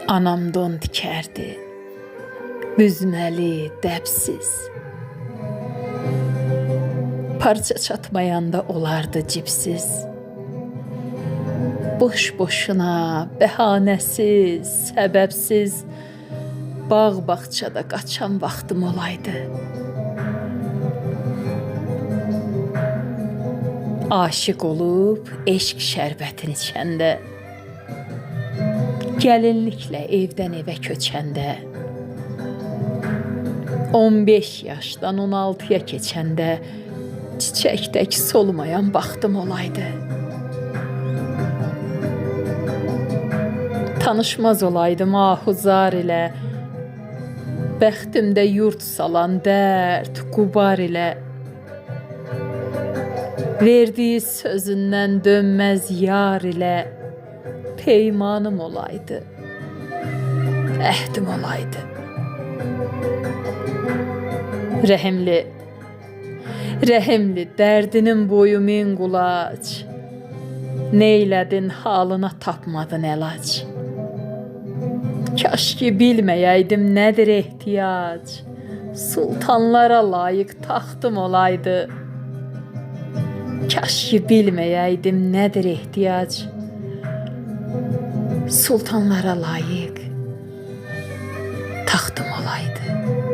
Anam don dikərdi, büzməli, dəbsiz. Parça çatmayanda olardı cipsiz. Boş-boşuna, bəhanəsiz, səbəbsiz bağ-bağçada qaçan vaxtım olaydı. Aşiq olub eşq şərbətini içəndə, gəlinliklə evdən evə köçəndə, 15 yaşdan 16-ya keçəndə çiçəkdək solmayan baxtım olaydı. Tanışmaz olaydım ahuzar ilə, bəxtimdə yurt salan dərd, qubar ilə, verdiyi sözündən dönməz yar ilə peymanım olaydı, əhdim olaydı. Rəhimli, rəhimli, dərdinin boyu min qulac, neylədin halına tapmadın əlac. Kaş ki bilməyəydim nədir ehtiyac, sultanlara layiq taxtım olaydı. Kaş ki bilməyəydim nədir ehtiyac, sultanlara layiq taxtım olaydı.